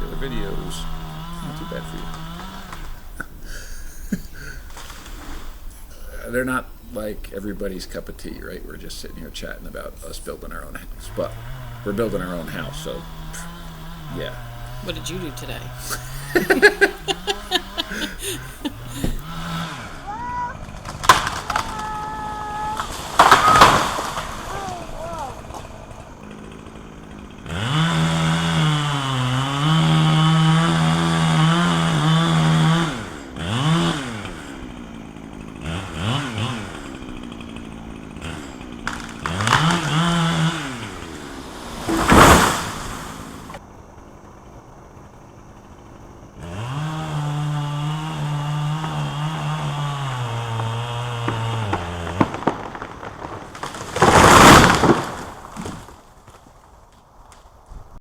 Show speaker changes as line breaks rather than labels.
the other videos. Not too bad for you. They're not like everybody's cup of tea, right? We're just sitting here chatting about us building our own house. But we're building our own house, so yeah.
What did you do today?